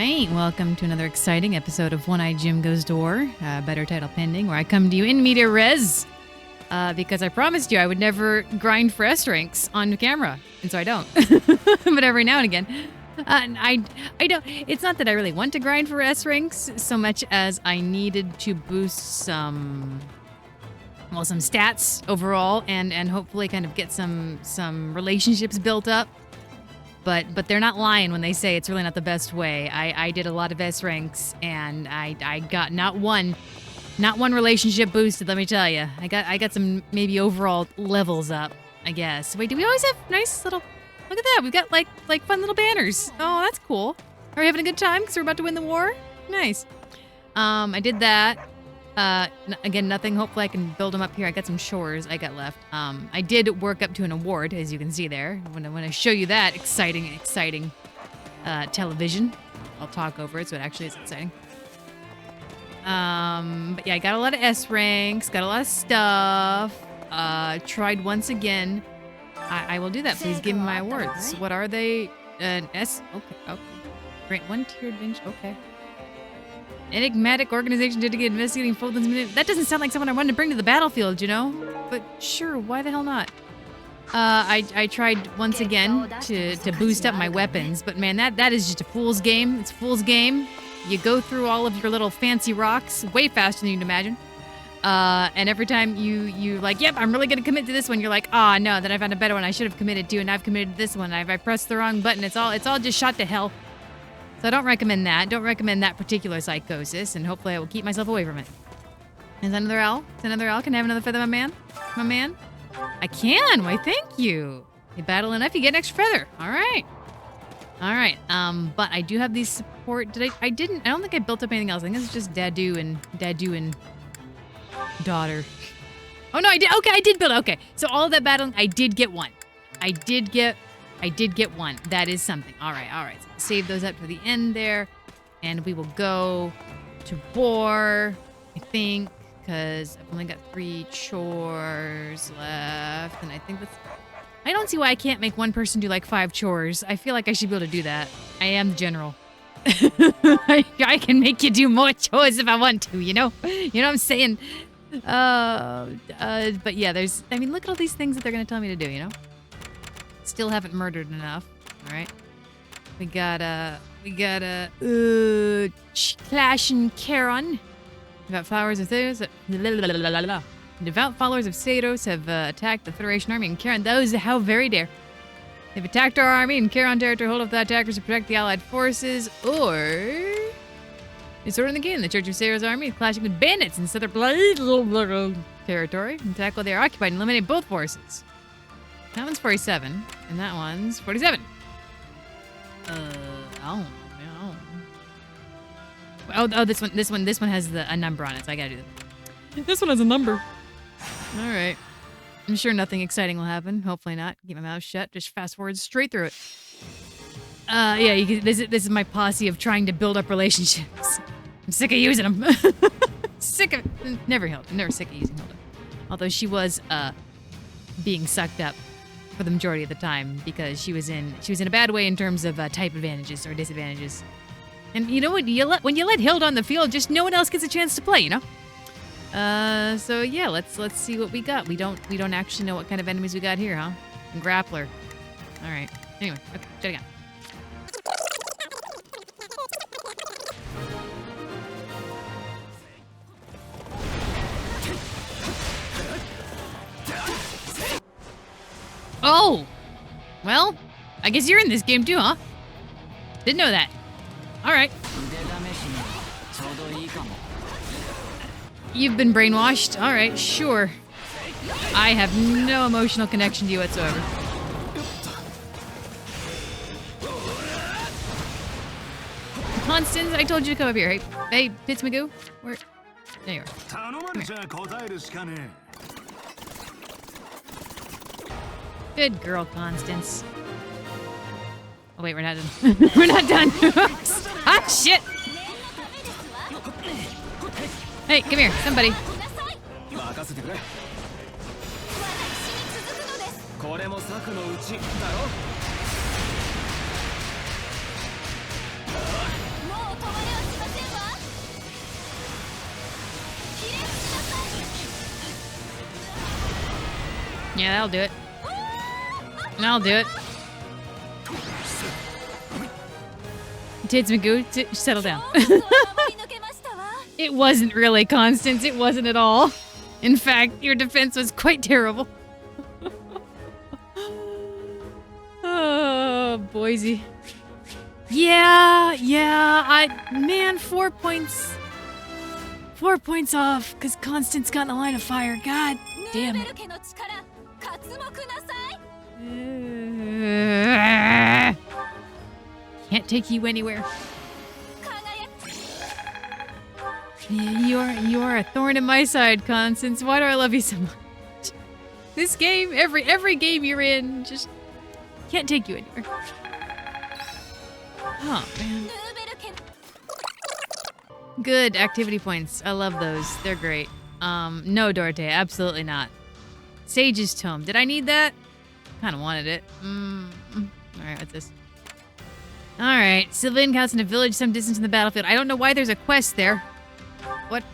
Alright, welcome to another exciting episode of One-Eyed Jim Goes to War, better title pending, where I come to you in media res, because I promised you I would never grind for S ranks on camera, and so I don't. But every now and again, I don't, it's not that I really want to grind for S ranks, so much as I needed to boost some stats overall, and hopefully kind of get some relationships built up. But they're not lying when they say it's really not the best way. I did a lot of S ranks, and I got not one relationship boosted, let me tell you. I got some maybe overall levels up, I guess. Wait, do we always have nice little... Look at that, we've got like fun little banners. Oh, that's cool. Are we having a good time because we're about to win the war? Nice. I did that. Again, nothing. Hopefully I can build them up here. I got some chores I got left. I did work up to an award, as you can see there. When I show you that exciting television, I'll talk over it, so it actually is exciting. But yeah, I got a lot of S ranks, got a lot of stuff. Tried once again. I will do that. Please give me my awards. What are they? An S? Okay. Grant one tiered bench. Okay. Enigmatic organization dedicated to investigating Fulton's. That doesn't sound like someone I wanted to bring to the battlefield, you know? But sure, why the hell not? I tried once again to boost up my weapons, but man, that is just a fool's game. It's a fool's game. You go through all of your little fancy rocks way faster than you'd imagine. And every time you like, yep, I'm really gonna commit to this one, you're like, ah, no, then I found a better one I should have committed to, and I've committed to this one. I pressed the wrong button. It's all just shot to hell. So I don't recommend that. Don't recommend that particular psychosis, and hopefully I will keep myself away from it. Is that another L? Is that another L? Can I have another feather, my man? My man? I can! Why, thank you! You battle enough, you get an extra feather. Alright. Alright, but I do have these support... I don't think I built up anything else. I think it's just Dadu and daughter. Oh no, I did! Okay, I did build... Okay, so all of that battling, I did get one. I did get one. That is something. Alright. So save those up to the end there. And we will go to war, I think, because I've only got 3 chores left. And I think that's... I don't see why I can't make one person do like 5 chores. I feel like I should be able to do that. I am the general. I can make you do more chores if I want to, you know? You know what I'm saying? But yeah, look at all these things that they're going to tell me to do, you know? Still haven't murdered enough. All right. We got Clash and Charon. Devout followers of Theros. Devout followers of Theros have attacked the Federation army in Charon. How very dare. They've attacked our army in Charon territory. Hold up the attackers to protect the allied forces. Or disorder in the game. The Church of Theros army is clashing with bandits in southern territory. And tackle their occupied and eliminate both forces. That one's 47, and that one's 47. Oh, this one has a number on it, so I gotta do that. This one has a number. All right. I'm sure nothing exciting will happen. Hopefully not. Keep my mouth shut. Just fast forward straight through it. Yeah. This is my posse of trying to build up relationships. I'm sick of using them. Sick of never sick of using Hilda. Although she was being sucked up for the majority of the time because she was in a bad way in terms of type advantages or disadvantages. And you know what? When you let Hilda on the field, just no one else gets a chance to play, you know? So yeah, let's see what we got. We don't actually know what kind of enemies we got here, huh? And grappler. All right. Anyway, okay, shut again. Oh! Well, I guess you're in this game too, huh? Didn't know that. Alright. You've been brainwashed. Alright, sure. I have no emotional connection to you whatsoever. Constance, I told you to come up here. Hey, Tits McGee? Where? There you are. Come here. Good girl, Constance. Oh wait, we're not done. We're not done. Ah, shit! Hey, come here, somebody. Yeah, that'll do it. I'll do it. Tits McGee, settle down. It wasn't really, Constance. It wasn't at all. In fact, your defense was quite terrible. Oh, Boise. Yeah, man, 4 points. 4 points off, because Constance got in the line of fire. God damn it. Can't take you anywhere. You are a thorn in my side, Constance. Why do I love you so much? This game, every game you're in, just can't take you anywhere. Oh man. Good activity points. I love those. They're great. No, Dorte, absolutely not. Sage's Tome. Did I need that? Kind of wanted it. Alright, what's this? Alright. Civilian house in a village some distance from the battlefield. I don't know why there's a quest there. What?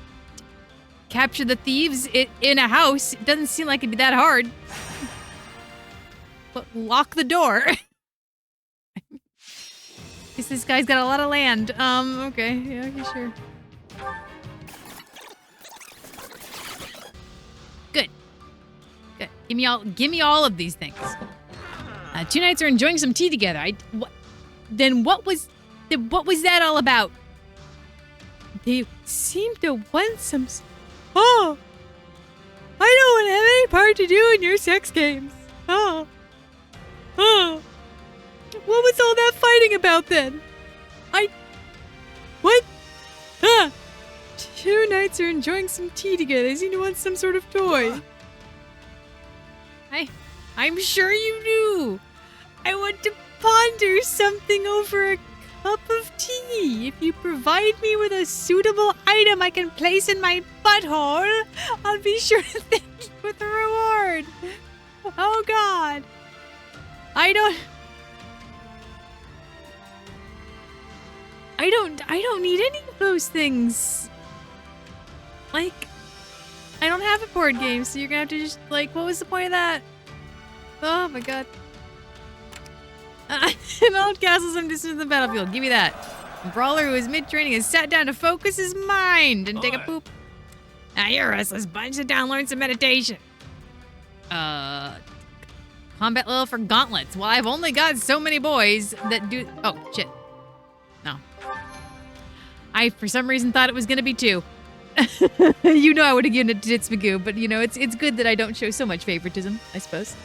Capture the thieves in a house? It doesn't seem like it'd be that hard. But lock the door. Guess this guy's got a lot of land. Okay. Yeah, okay, sure. Good. Good. Give me all of these things. 2 knights are enjoying some tea together. What was that all about? They seem to want some... Oh! I don't want to have any part to do in your sex games. Oh. Oh. What was all that fighting about then? What? Ah! 2 knights are enjoying some tea together. They seem to want some sort of toy. I'm sure you do. I want to ponder something over a cup of tea. If you provide me with a suitable item I can place in my butthole, I'll be sure to thank you with a reward. Oh God. I don't need any of those things. Like, I don't have a board game, so you're gonna have to just, like, what was the point of that? Oh my God. An old castle some distance from the battlefield. Give me that. A brawler who is mid-training has sat down to focus his mind and take a poop. Now you're a restless bunch. Sit down, learn some meditation. Combat level for gauntlets. Well, I've only got so many boys that do... Oh, shit. No. I, for some reason, thought it was going to be 2. You know I would have given it to Tits McGee, but, you know, it's good that I don't show so much favoritism, I suppose.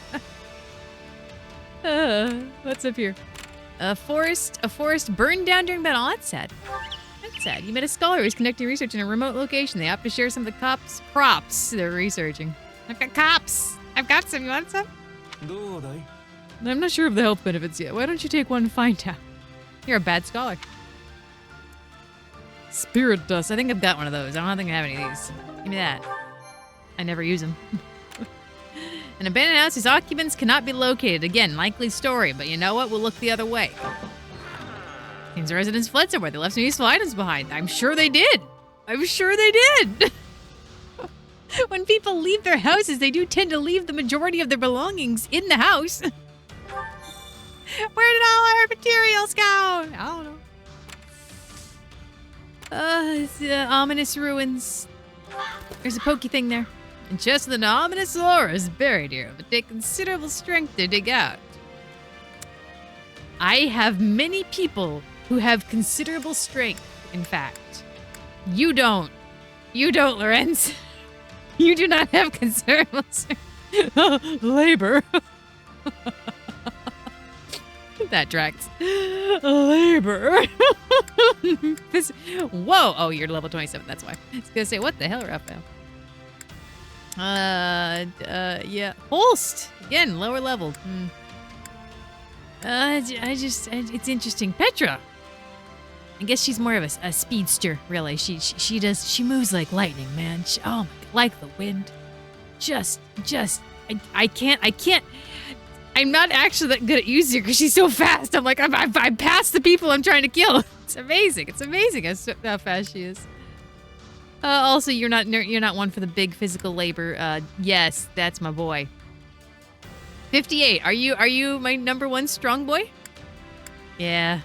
What's up here? A forest burned down during battle. Oh, that's sad. That's sad. You met a scholar who's conducting research in a remote location. They opt to share some of the crops they're researching. I've got cops. I've got some. You want some? I'm not sure of the health benefits yet. Why don't you take one and find out? You're a bad scholar. Spirit dust. I think I've got one of those. I don't think I have any of these. Give me that. I never use them. An abandoned house whose occupants cannot be located. Again, likely story, but you know what? We'll look the other way. Seems the residents fled somewhere. They left some useful items behind. I'm sure they did. I'm sure they did. When people leave their houses, they do tend to leave the majority of their belongings in the house. Where did all our materials go? I don't know. It's ominous ruins. There's a pokey thing there. And just an ominous lore is buried here. It would take considerable strength to dig out. I have many people who have considerable strength, in fact. You don't. You don't, Lorenz. You do not have considerable strength. Labor. That tracks. Labor. Whoa. Oh, you're level 27. That's why. I was gonna say, what the hell, Raphael? Yeah. Holst. Again, lower level. It's interesting. Petra. I guess she's more of a speedster, really. She moves like lightning, man. Oh my God, like the wind. I can't. I'm not actually that good at using her because she's so fast. I'm like, I'm past the people I'm trying to kill. It's amazing. It's amazing how fast she is. Also, you're not one for the big physical labor. Yes, that's my boy. 58. Are you my number one strong boy? Yeah.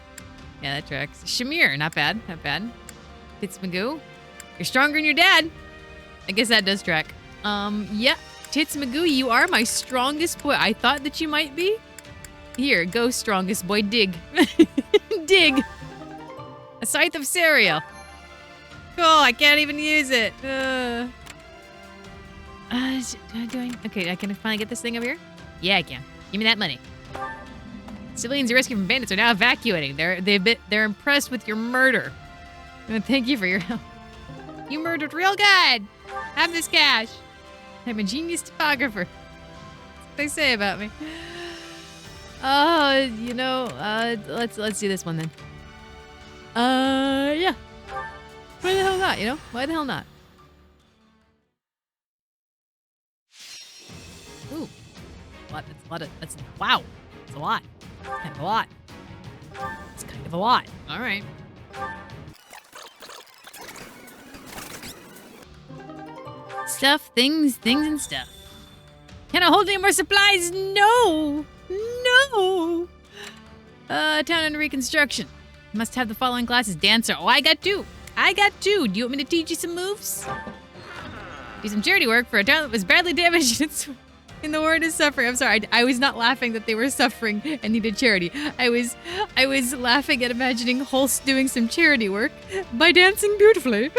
Yeah, that tracks. Shamir, not bad. Not bad. Tits McGee. You're stronger than your dad. I guess that does track. Yeah. Tits McGee, you are my strongest boy. I thought that you might be. Here, go strongest boy. Dig. Dig. A scythe of cereal. Oh, I can't even use it. Okay, I can finally get this thing over here? Yeah, I can. Give me that money. Civilians you rescued from bandits are now evacuating. They're impressed with your murder. Thank you for your help. You murdered real good. Have this cash. I'm a genius topographer. That's what they say about me. Oh, let's do this one then. Yeah. Why the hell not, Why the hell not? Ooh. That's wow. That's a lot. It's kind of a lot. It's kind of a lot. All right. Stuff, things, and stuff. Can I hold any more supplies? No. No. Town under reconstruction. Must have the following classes. Dancer. Oh, I got two. Do you want me to teach you some moves? Do some charity work for a town that was badly damaged in the war and is suffering. I'm sorry. I was not laughing that they were suffering and needed charity. I was laughing at imagining Holst doing some charity work by dancing beautifully.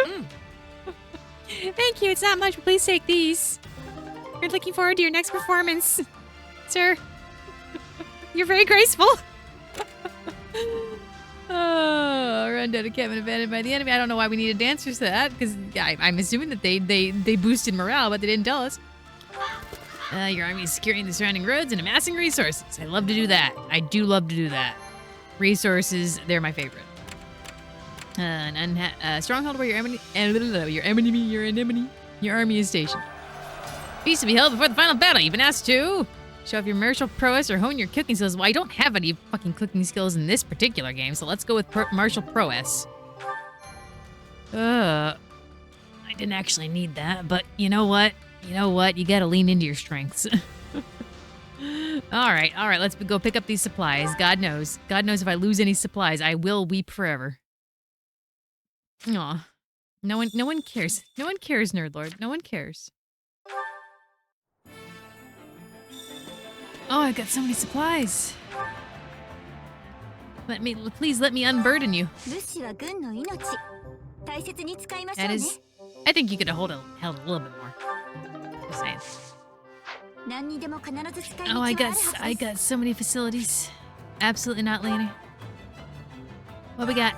Thank you. It's not much, but please take these. We're looking forward to your next performance, sir. You're very graceful. Oh, run down a cabin abandoned by the enemy. I don't know why we needed dancers for that, because I'm assuming that they boosted morale, but they didn't tell us. Your army is securing the surrounding roads and amassing resources. I love to do that. I do love to do that. Resources, they're my favorite. Stronghold where your army is stationed. Feast to be held before the final battle. You've been asked to show off your martial prowess or hone your cooking skills. Well, I don't have any fucking cooking skills in this particular game, so let's go with martial prowess. I didn't actually need that, but you know what? You gotta lean into your strengths. All right, let's go pick up these supplies. God knows if I lose any supplies, I will weep forever. Aw. No one cares. No one cares, Nerdlord. No one cares. Oh, I got so many supplies. Please let me unburden you. That is, I think you could have held a little bit more. Just saying. Oh, I got so many facilities. Absolutely not, Leonie. What we got?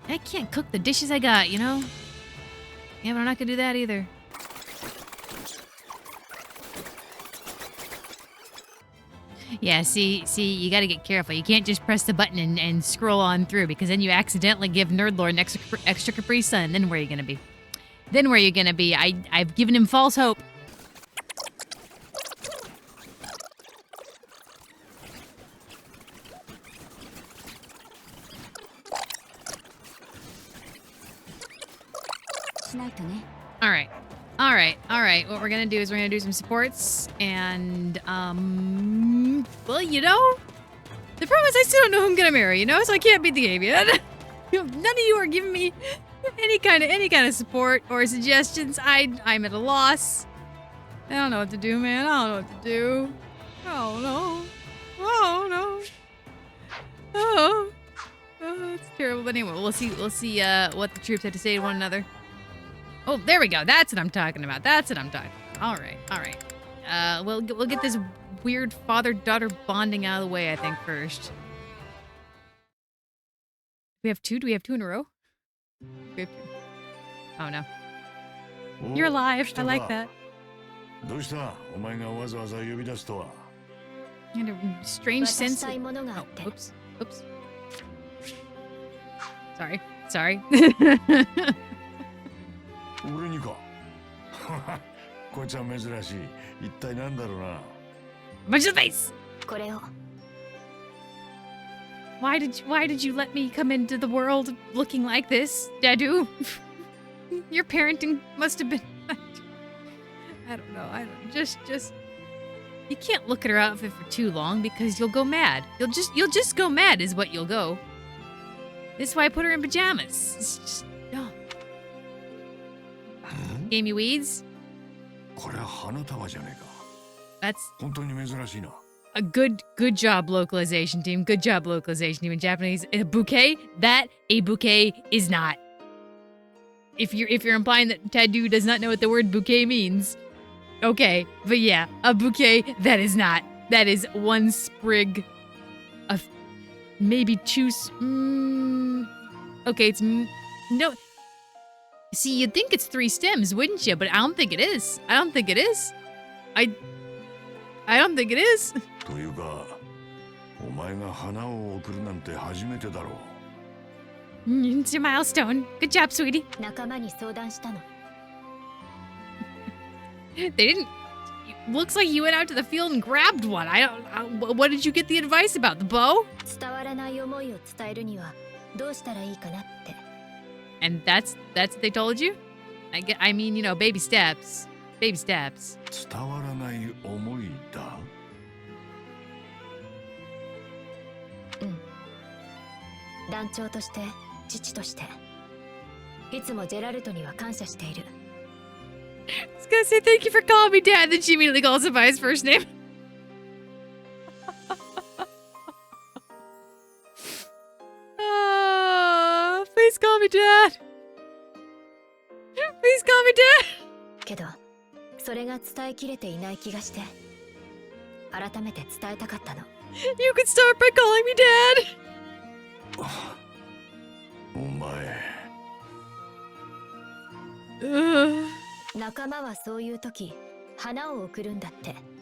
I can't cook the dishes I got, Yeah, but I'm not gonna do that either. Yeah, see, you gotta get careful. You can't just press the button and scroll on through, because then you accidentally give Nerdlord an extra Capri Sun. Then where are you gonna be? I've given him false hope. All right. What we're gonna do is we're gonna do some supports and well, the problem is I still don't know who I'm gonna marry, so I can't beat the game yet. None of you are giving me any kind of support or suggestions. I'm at a loss. I don't know what to do, man. I don't know what to do. Oh no. Oh, it's terrible. But anyway, we'll see what the troops have to say to one another. Oh, there we go. That's what I'm talking about. All right. We'll get this weird father-daughter bonding out of the way, I think, first. We have two? Do we have two in a row? We have two. Oh, no. You're alive. I like that. You had a strange sense of... Oh, oops. Sorry. Bunch of face! Why did you let me come into the world looking like this, Dadu? Your parenting must have been... I don't know. I don't just you can't look at her outfit for too long because you'll go mad. You'll just go mad is what you'll go. This is why I put her in pajamas. It's just no. Gamey weeds. That's a good job, localization team. Good job, localization team. In Japanese, a bouquet, that a bouquet is not. If you're implying that Tadu does not know what the word bouquet means, okay. But yeah, a bouquet, that is not. That is one sprig of maybe two. Okay, it's no. See, you'd think it's 3 stems, wouldn't you? But I don't think it is. I don't think it is. I don't think it is. It's a milestone. Good job, sweetie. They didn't. Looks like you went out to the field and grabbed one. What did you get the advice about? The bow? And that's what they told you? I mean, you know, baby steps. Baby steps. I was gonna say thank you for calling me Dad, then she immediately calls him by his first name. Please call me Dad. Please call me Dad. You could start by calling me Dad.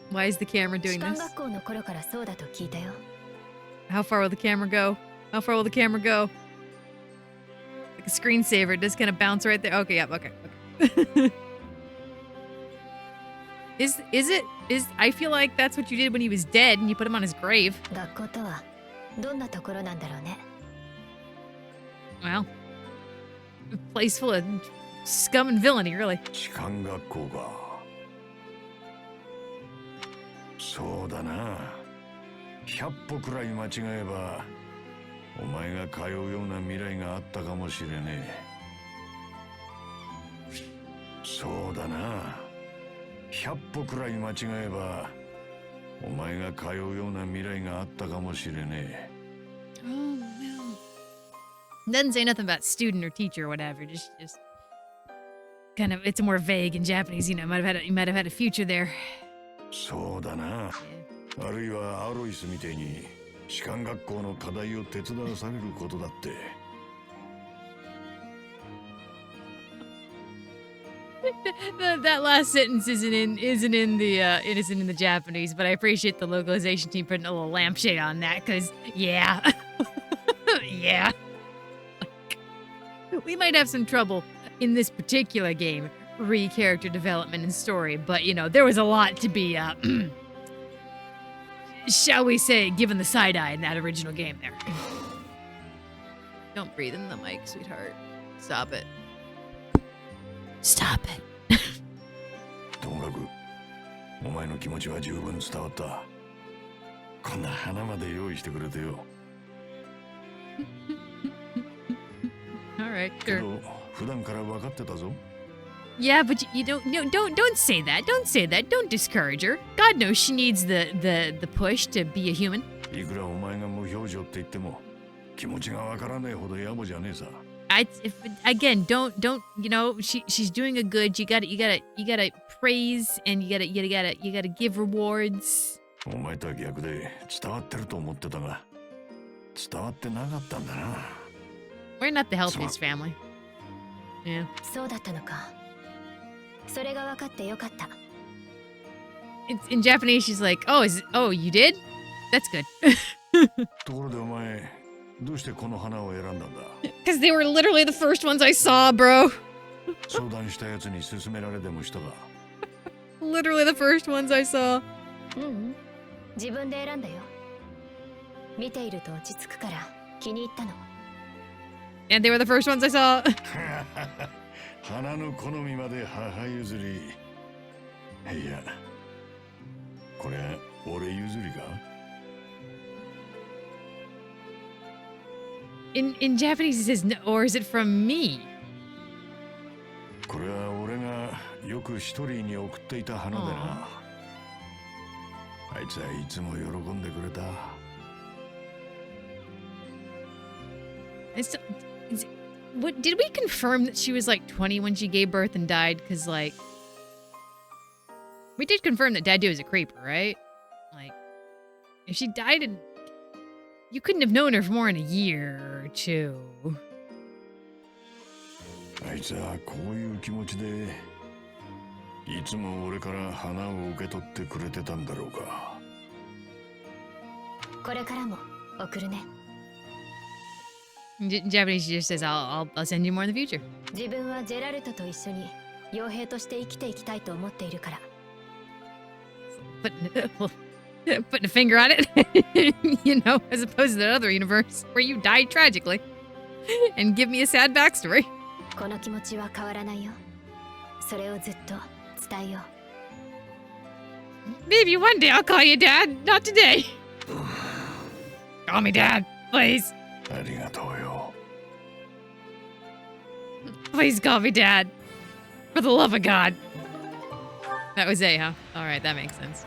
Why is the camera doing this? How far will the camera go? How far will the camera go? Like a screensaver, it just kind of bounce right there. Okay, yep, okay. Is I feel like that's what you did when he was dead and you put him on his grave. Well, a place full of scum and villainy, really. Oh no. Doesn't say nothing about student or teacher or whatever. Just kind of, it's more vague in Japanese. You know, you might have had a future there. Yeah. That last sentence isn't in the Japanese, but I appreciate the localization team putting a little lampshade on that, cause yeah. Yeah. We might have some trouble in this particular game, character development and story, but you know, there was a lot to be shall we say, given the side eye in that original game there. Don't breathe in the mic, sweetheart. Stop it. Stop it. Alright, sure. Yeah, but you don't say that. Don't say that. Don't discourage her. God knows she needs the push to be a human. Again, don't you know, she's doing a good. You gotta praise, and you gotta give rewards. We're not the healthiest family. Yeah. In Japanese, she's like, oh, you did? That's good. Because they were literally the first ones I saw, bro. Literally the first ones I saw. And they were the first ones I saw. いや、これ俺譲りか? In Japanese it says no, or is it from me? これは俺がよく一人に送っていた花でな。あいつはいつも喜んでくれた。What did we confirm that she was like 20 when she gave birth and died? Because like we did confirm that Dadu is a creeper, right? Like if she died in, you couldn't have known her for more than a year or two. あいつはこういう気持ちでいつも俺から花を受け取ってくれてたんだろうか。これからも送るね。Japanese just says, I'll send you more in the future. 自分はジェラルトと一緒に傭兵として生きていきたいと思っているから。Putting a finger on it, you know, as opposed to the other universe where you died tragically and give me a sad backstory. この気持ちは変わらないよ。それをずっと伝えよう。Maybe one day I'll call you Dad. Not today. Call me Dad, please. ありがとうよ。Please call me Dad. For the love of God. That was A, huh? All right, that makes sense.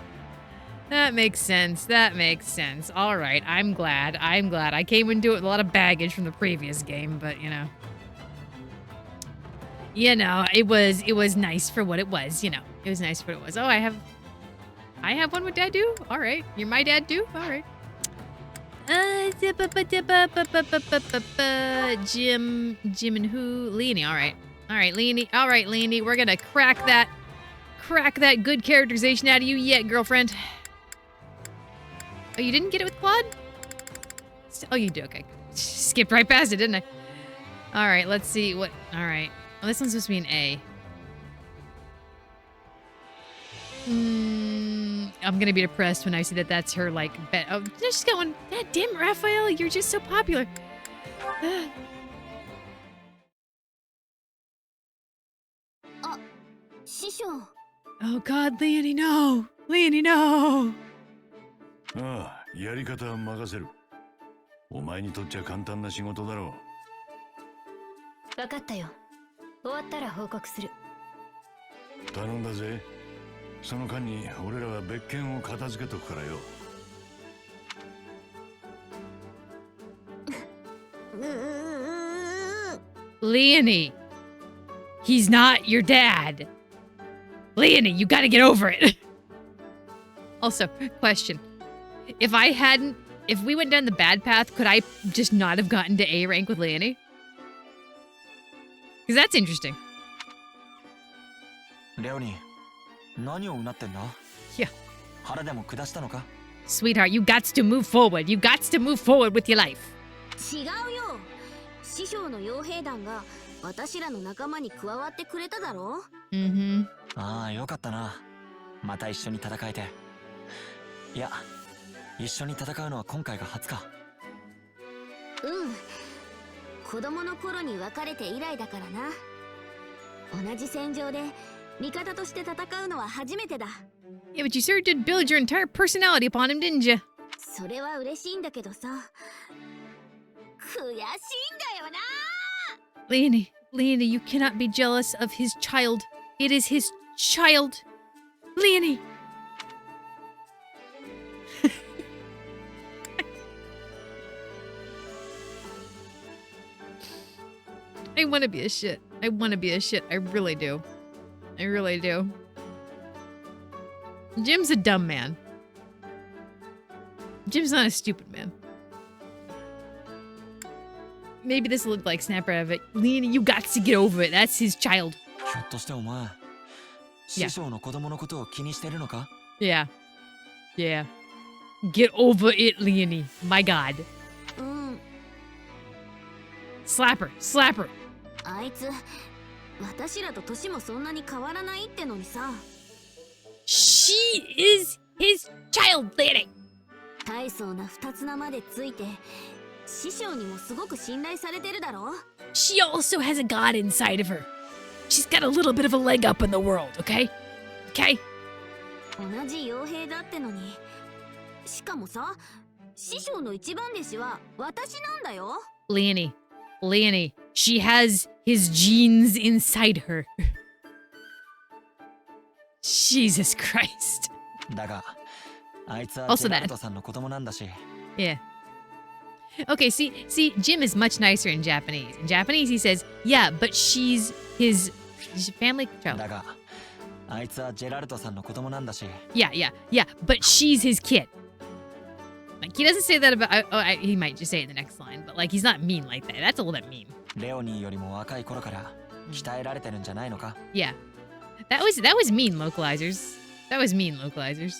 That makes sense. That makes sense. All right, I'm glad. I came into it with a lot of baggage from the previous game, but you know, it was nice for what it was. You know, it was nice for what it was. Oh, I have one with Dad too. All right, you're my dad too. All right. Jim and who? Leonie. All right, Leonie. All right, Leonie. We're gonna crack that good characterization out of you yet, girlfriend. Oh, you didn't get it with Claude? Oh, you do. Okay. Skipped right past it, didn't I? All right, let's see what. All right. Well, this one's supposed to be an A. I'm gonna be depressed when I see that that's her, like, bet. Oh, she's got one. God damn, Raphael, you're just so popular. Oh, God, Leonie, no. Leonie, no. ああ、やり方は任せる。お前にとっちゃ簡単な仕事だろう。分かったよ。終わったら報告する。頼んだぜ。その間に俺らは別件を片付けとくからよ。Leonie, he's not your dad. Leonie, you gotta get over it. Also, question. If we went down the bad path, could I just not have gotten to A rank with Leonie? Because that's interesting. Leonie, 何をうなってんだ? Yeah. 腹でも下したのか? Sweetheart, you gots to move forward. You gots to move forward with your life. 違うよ。師匠の傭兵団が私らの仲間に加わってくれただろ? Mm-hmm. ああ、よかったな。また一緒に戦えて。いや、一緒に戦うのは今回が初か。子供の頃に別れて以来だからな。同じ戦場で味方として戦うのは初めてだ。Yeah, but you sure did build your entire personality upon him, didn't you? それは嬉しいんだけどさ。悔しいんだよな。Leonie, you cannot be jealous of his child. It is his child. Leonie. I want to be a shit. I really do. I really do. Jim's a dumb man. Jim's not a stupid man. Maybe this will look like snap out of it. Leonie, you got to get over it. That's his child. ひょっとしてお前、師匠の子供のことを気にしてるのか? Yeah. Yeah. Get over it, Leonie. My God. Slap her. Slap her. あいつ、私らと年もそんなに変わらないってのにさ。She is his child, Leonie. 大層な二つ名までついて、師匠にもすごく信頼されてるだろ? She also has a god inside of her. She's got a little bit of a leg up in the world, okay? Okay? 同じ傭兵だってのに。しかもさ、師匠の一番弟子は私なんだよ。Leonie. She has his genes inside her. Jesus Christ. だが、あいつは Also ジェラ that. ルトさんの子供なんだし。Yeah. Okay, see, Jim is much nicer in Japanese. In Japanese, he says, yeah, but she's his family child. だが、あいつはジェラルトさんの子供なんだし。Yeah, but she's his kid. Like, he doesn't say that about, he might just say it in the next line, but like, he's not mean like that. That's a little bit mean. レオニーよりも若い頃から鍛えられてるんじゃないのか？ Yeah. That was mean, localizers. That was mean, localizers.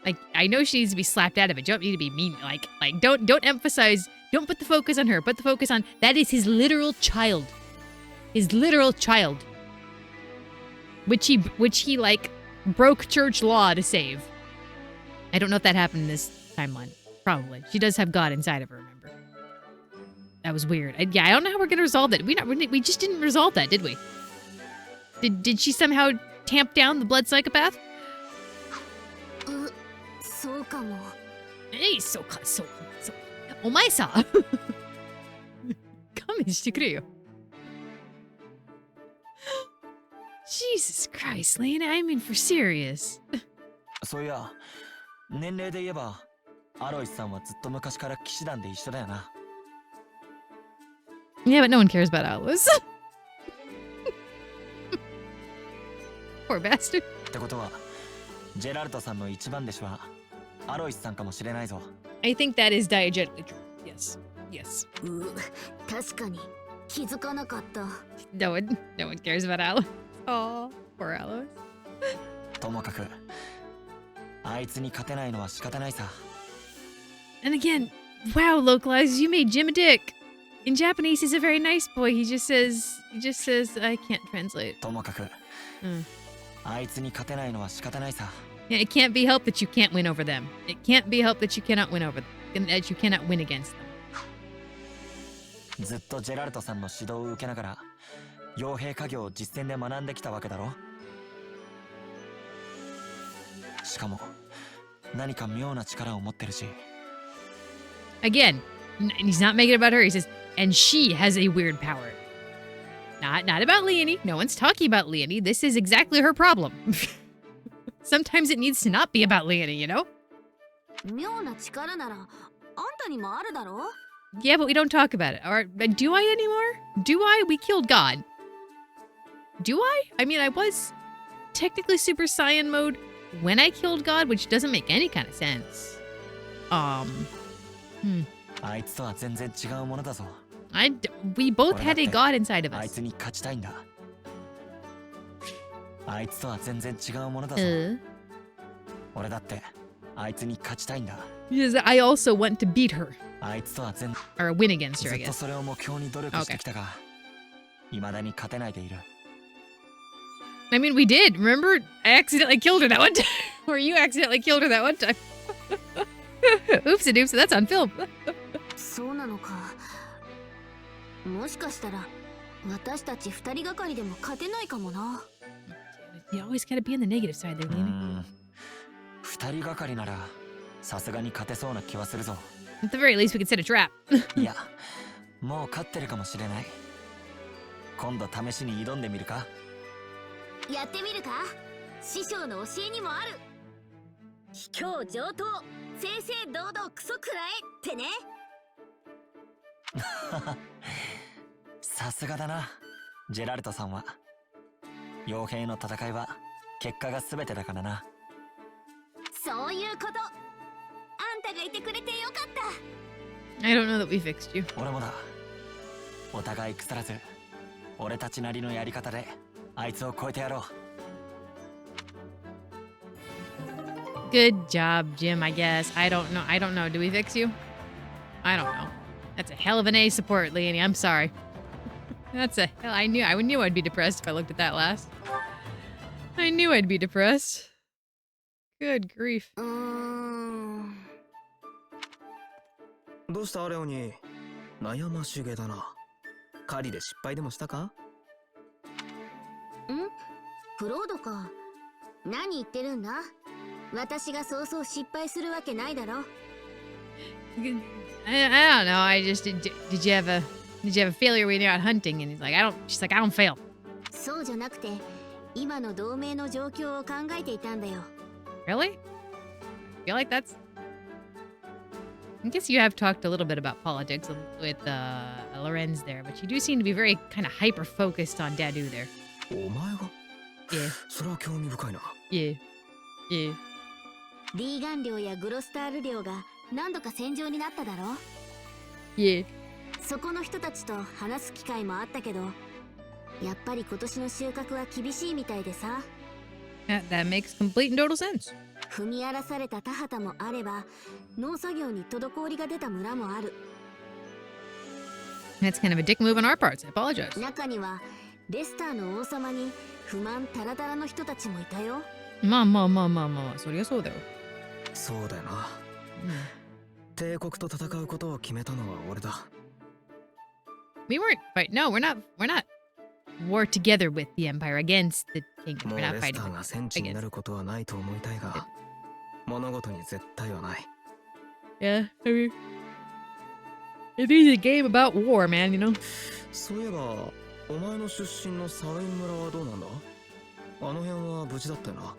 Like, I know she needs to be slapped out of it. You don't need to be mean. Like, don't emphasize, don't put the focus on her. Put the focus on, that is his literal child. His literal child. Which he, like, broke church law to save. I don't know if that happened in this timeline. Probably. She does have God inside of her, remember? That was weird. I don't know how we're gonna resolve that. We just didn't resolve that, did we? Did she somehow tamp down the blood psychopath? そうかも。Hey, そうか。お前さ。勘弁してくれよ。Jesus Christ, Leonie, I mean for serious. そういや、年齢で言えば、アロイスさんはずっと昔から騎士団で一緒だよな。Yeah, but no one cares about Alois. Poor bastard. ってことは、ジェラルトさんの一番弟子はアロイスさんかもしれないぞ。I think that is diegetically true. Yes. 確かに気づかなかった。No one cares about Alois. Oh, poor Alois. ともかく、あいつに勝てないのは仕方ないさ。And again, wow, localized, you made Jim a dick. In Japanese, he's a very nice boy. He just says, I can't translate. ともかく、あいつに勝てないのは仕方ないさ。Yeah, it can't be helped that you can't win over them. It can't be helped that you cannot win over them. That you cannot win against them. ずっとジェラルトさんの指導を受けながら、傭兵家業を実践で学んできたわけだろ。しかも、何か妙な力を持ってるし。Again, he's not making it about her. He says, and she has a weird power. Not about Leonie. No one's talking about Leonie. This is exactly her problem. Sometimes it needs to not be about Leonie, you know? 妙な力ならあんたにもあるだろ。 Yeah, but we don't talk about it. Or do I anymore? Do I? We killed God. Do I? I mean, I was technically Super Saiyan mode when I killed God, which doesn't make any kind of sense. あいつとは全然違うものだぞ。We both had a God inside of あい us. つに勝ちたいんだ。あいつとは全然違うものだぞ。俺だってあいつに勝ちたいんだ。Because I also want to beat her. あいつとは全 Or win against her, ず I っと guess. それを目標に努力してきたが、未だに勝てないでいる。I mean, we did. Remember? I accidentally killed her that one time. Or you accidentally killed her that one time. Oopsie doopsie, that's on film. そうなのか。もしかしたら私たち二人がかりでも勝てないかもな。You always gotta be on the negative side there, Leonie. 二人がかりならさすがに勝てそうな気はするぞ。At the very least, we could set a trap. いや、もう勝ってるかもしれない。今度試しに挑んでみるか？やってみるか？師匠の教えにもある。卑怯上等、正々堂々クソくらえってね。さすがだな、ジェラルトさんは。傭兵の戦いは結果が全てだからな。そういうこと。あんたがいてくれてよかった。I don't know that we fixed you. 俺もだ。お互い腐らず、俺たちなりのやり方であいつを超えてやろう。Good job, Jim, I guess. I don't know. Do we fix you? I don't know. That's a hell of an A support, Leonie. I'm sorry. That's a hell. I knew I'd be depressed if I looked at that last. I knew I'd be depressed. Good grief. どうしたレオニー？悩ましげだな。狩りで失敗でもしたか？フロードか。何言ってるんだ？私がそうそう失敗するわけないだろ。I don't know. I just did you have a failure when you're out hunting? And he's like, she's like, I don't fail. そうじゃなくて、今の同盟の状況を考えていたんだよ。Really? I feel like that's. I guess you have talked a little bit about politics with Lorenz there, but you do seem to be very kind of hyper focused on Dadu there. お前が Yeah. それは興味深いな。 Yeah. Yeah. リーガン領やグロスタール領が何度か戦場になっただろ。 Yeah. そこの人たちと話す機会もあったけど、やっぱり今年の収穫は厳しいみたいでさ。That makes complete and total sense. 踏み荒らされた田畑もあれば、農作業に滞りが出た村もある。 That's kind of a dick move on our parts. I apologize. 中にはレスターの王様に不満タラタラの人たちもいたよ。まあ、そりゃそうだよ。そうだよな。帝国と戦うことを決めたのは俺だ。We weren't fight. No, we're not war together with the Empire against the kingdom. もう We're レ not ス fighting ターが戦地になることはないと思いたいが、物事に絶対はない。Yeah, I mean, it is a game about war, man, you know? そういえば、お前の出身のサウイン村はどうなんだ？あの辺は無事だったよな。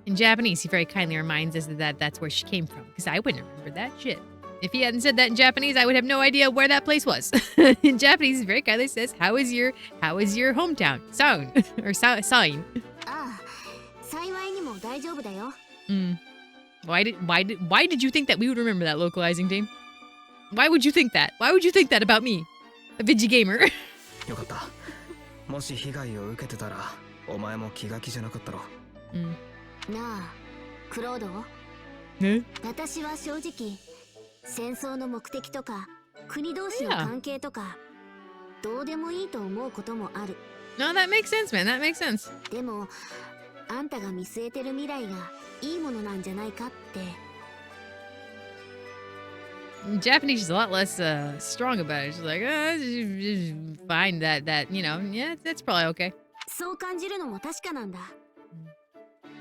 In Japanese, he very kindly reminds us that that's where she came from, because I wouldn't remember that shit. If he hadn't said that in Japanese, I would have no idea where that place was. In Japanese, he very kindly says, "How is your hometown?" Sound or sign. ああ、幸いにも大丈夫だよ。Why did you think that we would remember that, localizing team? Why would you think that? Why would you think that about me, a Vigi gamer? よかった。もし被害を受けてたら、お前も気が気じゃなかったろ。なあ、クロード。ね？私は正直、戦争の目的とか国同士の関係とか、どうでもいいと思うこともある。No, that makes sense, man. That makes sense. でも、あんたが見据えてる未来がいいものなんじゃないかって。Japanese is a lot less strong about it. She's like, fine, that you know, yeah, that's probably okay. そう感じるのも確かなんだ。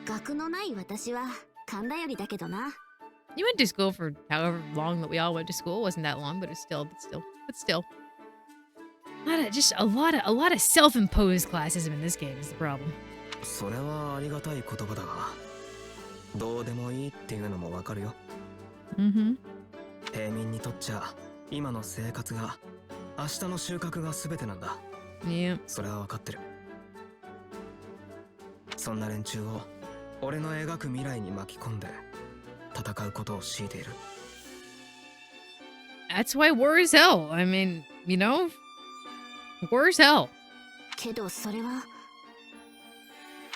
学のない私は勘頼りだけどな。You went to school for however long that we all went to school. It wasn't that long, but still. A lot of self-imposed classism in this game is the problem. それはありがたい言葉だが、どうでもいいっていうのもわかるよ。平民にとっちゃ今の生活が明日の収穫が全てなんだ。Yeah. それはわかってる。そんな連中を俺の描く未来に巻き込んで戦うことを強いている。That's why war is hell. I mean, you know, war is hell. けどそれは。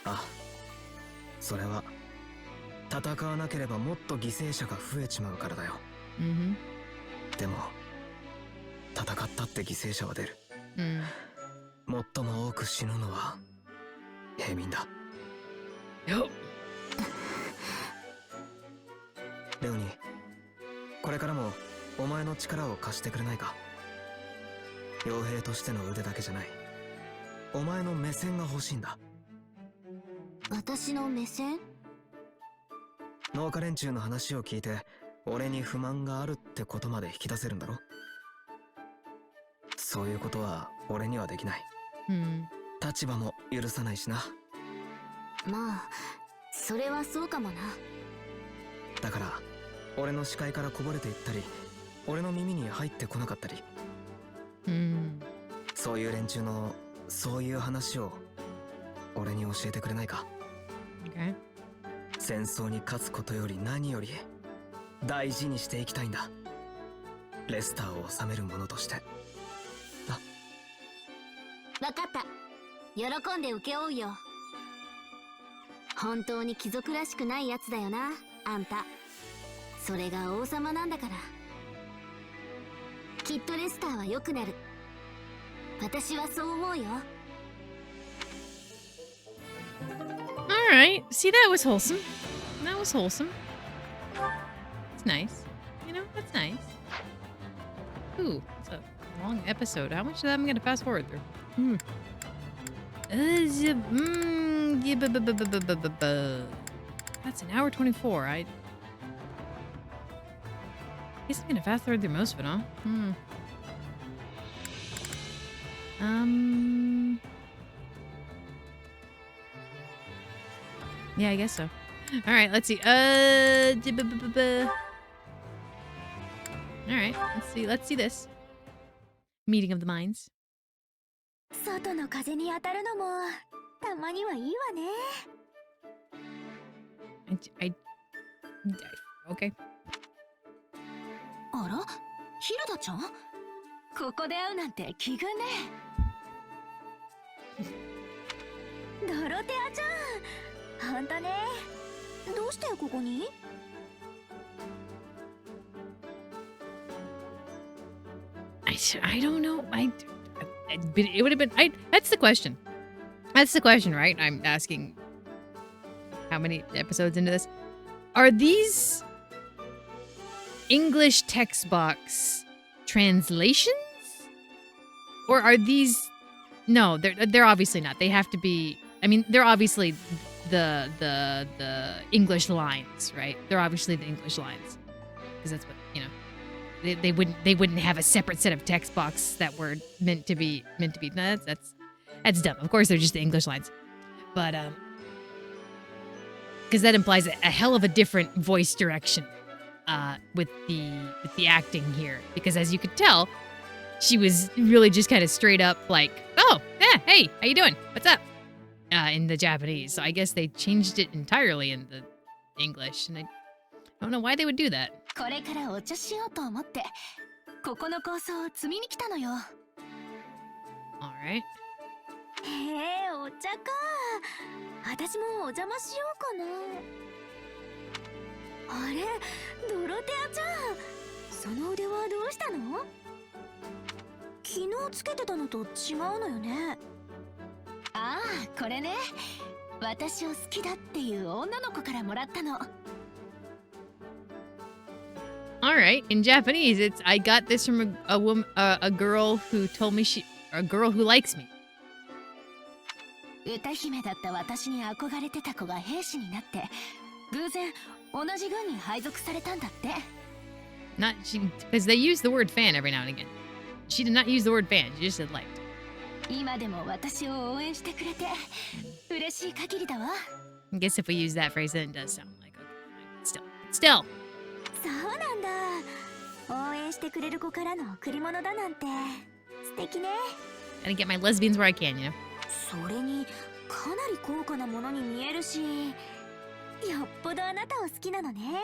あ、それは戦わなければもっと犠牲者が増えちまうからだよ。でも戦ったって犠牲者は出る。最も多く死ぬのは平民だ。レオニー、これからもお前の力を貸してくれないか？傭兵としての腕だけじゃない。お前の目線が欲しいんだ。私の目線？農家連中の話を聞いて俺に不満があるってことまで引き出せるんだろ？そういうことは俺にはできない。立場も許さないしな。まあ、それはそうかもな。だから俺の視界からこぼれていったり、俺の耳に入ってこなかったり、そういう連中のそういう話を俺に教えてくれないか？ Okay. 戦争に勝つことより何より大事にしていきたいんだ。レスターを治める者として。わかった。喜んで請け負うよ。本当に貴族らしくないやつだよな、あんた。それが王様なんだから。きっとレスターは良くなる。私はそう思うよ。Alright. See, that was wholesome. That was wholesome. It's nice. You know, that's nice. Ooh, it's a long episode. How much of that am I going to fast forward through? That's an hour 24. I guess I'm gonna fast forward through most of it, huh? Yeah, I guess so. All right, let's see. All right, let's see this. Meeting of the minds. 外の風に当たるのもたまにはいいわね。Okay. あら、ヒルダちゃん？ここで会うなんて奇遇ね。ドロテアちゃん、ほんとね。どうしてここに？ I don't know. It would have been. That's the question. That's the question, right? I'm asking. How many episodes into this? Are these English text box translations? Or are these... No, they're obviously not. They have to be... I mean, they're obviously the English lines, right? They're obviously the English lines. Because that's what, you know... They wouldn't have a separate set of text box that were meant to be... No, that's dumb. Of course, they're just the English lines. But, because that implies a hell of a different voice direction with the acting here. Because as you could tell, she was really just kind of straight up like, oh, yeah, hey, how you doing? What's up? In the Japanese. So I guess they changed it entirely in the English. And I don't know why they would do that. これからお茶しようと思って、ここの構想を積みに来たのよ。Alright. へえ、お茶か。私もお邪魔しようかな。あれ、ドロテアちゃん、その腕はどうしたの？昨日つけてたのと違うのよね。ああ、これね。私を好きだっていう女の子からもらったの。Alright, in Japanese, it's I got this from a woman, a girl who told me a girl who likes me. 歌姫だった私に憧れてた子が兵士になって偶然同じ軍に配属されたんだって。 Not she, because they use the word fan every now and again. She did not use the word fan. She just said liked. 今でも私を応援してくれて嬉しい限りだわ。 I guess if we use that phrase, then it does sound like okay. Still. そうなんだ。応援してくれる子からの贈り物だなんて素敵ね。 Gotta get my lesbians where I can, you know. それにかなり高価なものに見えるし、よっぽどあなたを好きなのね。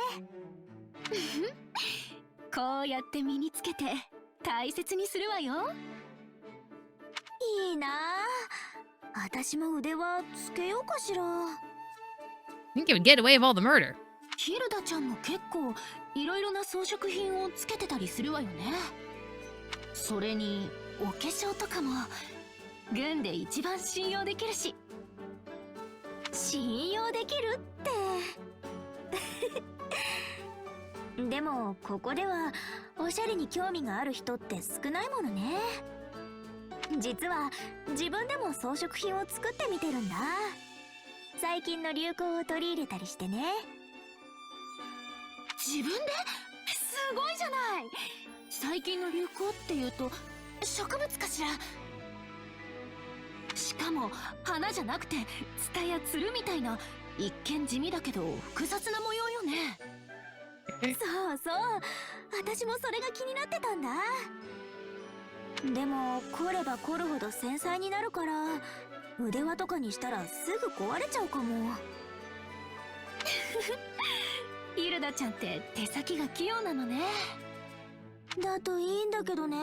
こうやって身につけて大切にするわよ。いいなあ。私も腕輪つけようかしら。 I think it would get away with all the murder. ヒルダちゃんも結構いろいろな装飾品をつけてたりするわよね。それにお化粧とかも軍で一番信用できるし。信用できるってでもここではおしゃれに興味がある人って少ないものね。実は自分でも装飾品を作ってみてるんだ。最近の流行を取り入れたりしてね。自分ですごいじゃない。最近の流行っていうと植物かしら。しかも花じゃなくてツタやツルみたいな一見地味だけど複雑な模様よね。そうそう、私もそれが気になってたんだ。でも凝れば凝るほど繊細になるから腕輪とかにしたらすぐ壊れちゃうかも。ヒルダちゃんって手先が器用なのね。だといいんだけどね。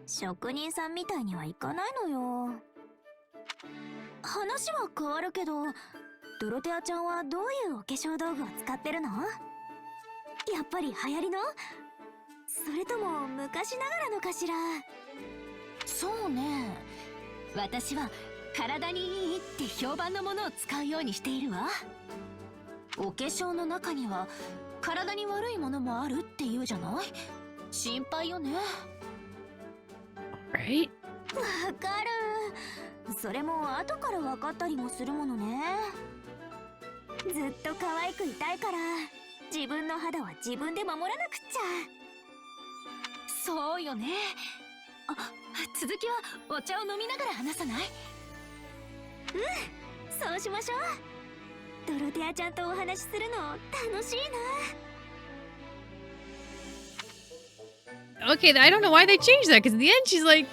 職人さんみたいにはいかないのよ。話は変わるけど、ドロテアちゃんはどういうお化粧道具を使ってるの？やっぱり流行りの？それとも昔ながらのかしら？そうね。私は体にいいって評判のものを使うようにしているわ。お化粧の中には体に悪いものもあるって言うじゃない？心配よね。Right? わかる。それも後から分かったりもするものね。ずっと可愛くいたいから、自分の肌は自分で守らなくっちゃ。そうよね。あ、続きはお茶を飲みながら話さない？うん、そうしましょう。ドロテアちゃんとお話しするの楽しいな。 Okay, I don't know why they changed that, because in the end she's like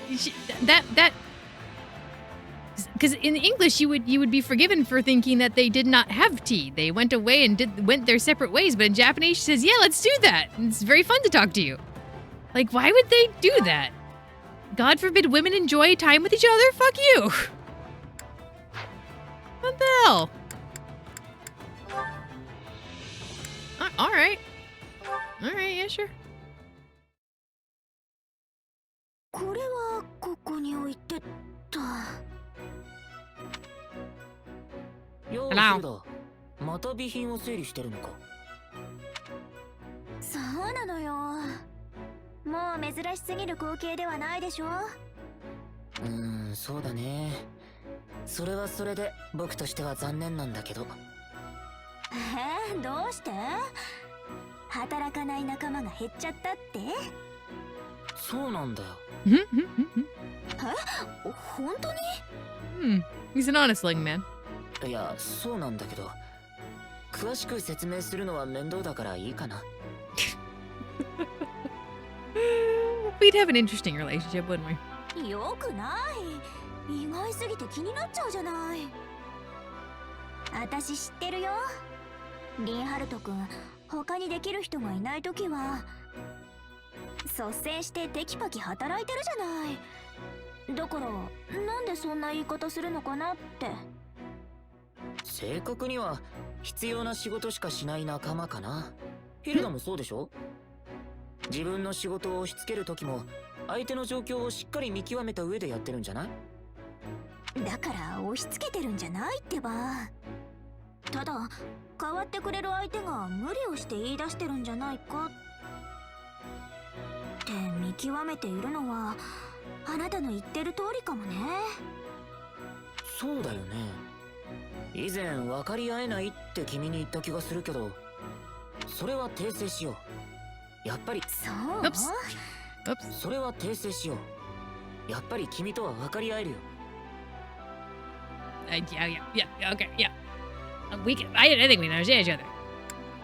because in English you would be forgiven for thinking that they did not have tea. They went away and went their separate ways, but in Japanese she says, yeah, let's do that. And it's very fun to talk to you. Like, why would they do that? God forbid women enjoy time with each other? Fuck you. What the hell? Alright. Alright, yeah, sure. これはここに置いてた。よう、そうだ。また備品を整理してるのか。そうなのよ。もう珍しすぎる光景ではないでしょ。そうだね。それはそれで僕としては残念なんだけど。どうして？働かない仲間が減っちゃったって？そうなんだよ。本当Hmm. に？ He's an honest looking man. いや、そうなんだけど、詳しく説明するのは面倒だからいいかな。We'd have an interesting relationship, wouldn't we? よくない。意外すぎて気になっちゃうじゃない。私知ってるよ。リンハルト君、他にできる人がいないときは率先してテキパキ働いてるじゃない。だからなんでそんな言い方するのかなって。正確には必要な仕事しかしない仲間かな。ヒルダもそうでしょ？自分の仕事を押し付ける時も相手の状況をしっかり見極めた上でやってるんじゃない？だから押し付けてるんじゃないってば。ただ変わってくれる相手が無理をして言い出してるんじゃないかって見極めているのはあなたの言ってる通りかもね。そうだよね。以前分かり合えないって君に言った気がするけど、それは訂正しよう。やっぱりそう。それは訂正しよう。やっぱり君とは分かり合えるよ。Yeah, okay, yeah. I think we understand each other.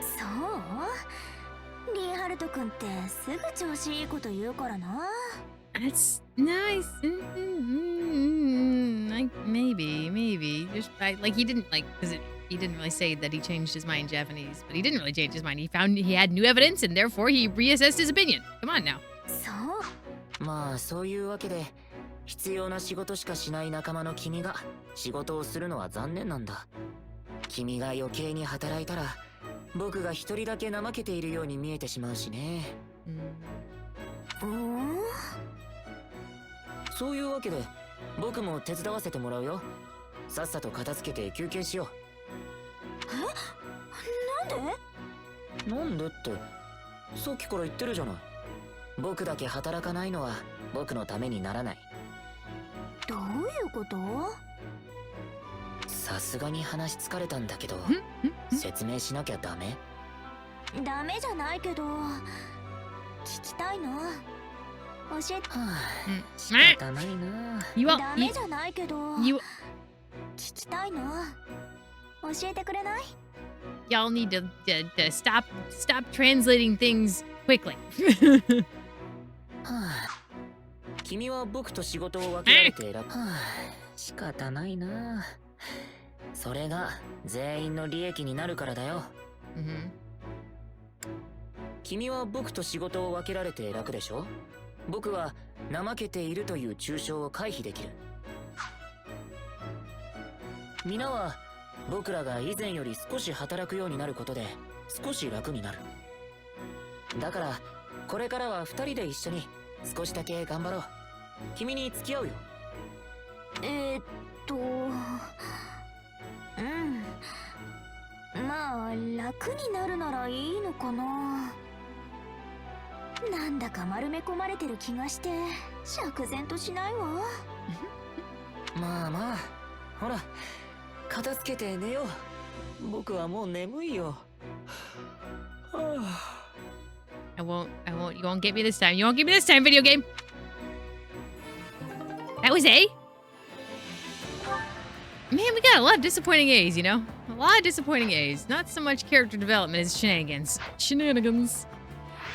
そう？リンハルト君ってすぐ調子いいこと言うからな。That's nice. Like maybe. Just like he didn't because he didn't really say that he changed his mind in Japanese, but he didn't really change his mind. He found he had new evidence, and therefore he reassessed his opinion. Come on now. そう。まあそういうわけで、必要な仕事しかしない仲間の君が仕事をするのは残念なんだ。君が余計に働いたら僕が一人だけ怠けているように見えてしまうしね。そういうわけで僕も手伝わせてもらうよ。さっさと片付けて休憩しよう。なんでってさっきから言ってるじゃない。僕だけ働かないのは僕のためにならない。どういうこと？さすがに話疲れたんだけど、説明しなきゃダメ？ダメじゃないけど聞きたいな。教えて。仕方ないな。ダメじゃないけど聞きたいな。教えてくれない？ Y'all need to stop translating things quickly. 君は僕と仕事を分けられて選ぶ。仕方ないな。それが全員の利益になるからだよ。君は僕と仕事を分けられて楽でしょ。僕は怠けているという抽象を回避できる。皆は僕らが以前より少し働くようになることで少し楽になる。だからこれからは2人で一緒に少しだけ頑張ろう。君に付き合うよ。まあ楽になるならいいのかな。なんだか丸め込まれてる気がして釈然としないわ。まあまあ、ほら片付けて寝よう。僕はもう眠いよ。I won't, you won't get me this time. You won't get me this time, video game. That was A? Man, we got a lot of disappointing A's, you know? A lot of disappointing A's. Not so much character development as shenanigans. Shenanigans.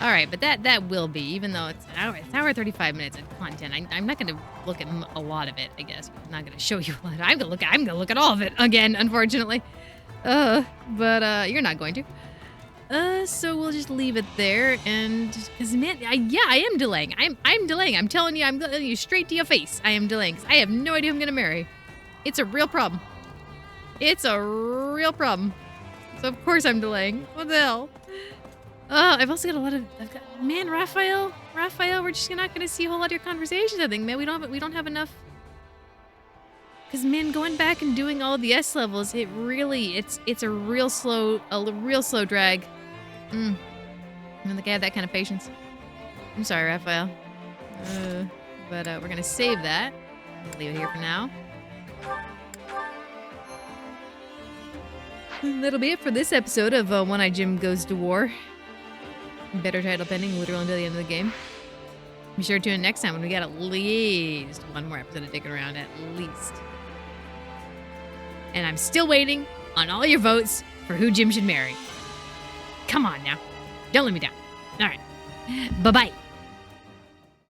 Alright, but that will be, even though it's an hour 35 minutes of content. I'm not going to look at a lot of it, I guess. I'm not going to show you a lot. I'm going to look at all of it again, unfortunately. But you're not going to. So we'll just leave it there, and because man, I am delaying. I'm delaying. I'm telling you straight to your face. I am delaying because I have no idea who I'm gonna marry. It's a real problem. It's a real problem. So of course I'm delaying. What the hell? I've also got man, Raphael, we're just not gonna see a whole lot of your conversations. I think, man, we don't have enough. Because man, going back and doing all the S levels, it's a real slow drag. I don't think I have that kind of patience. I'm sorry, Raphael. But we're gonna save that. Leave it here for now. And that'll be it for this episode of One-Eyed Jim Goes to War. Better title pending, literally until the end of the game. Be sure to tune in next time when we got at least one more episode to dig around, at least. And I'm still waiting on all your votes for who Jim should marry. Come on now. Don't let me down. All right. Bye-bye.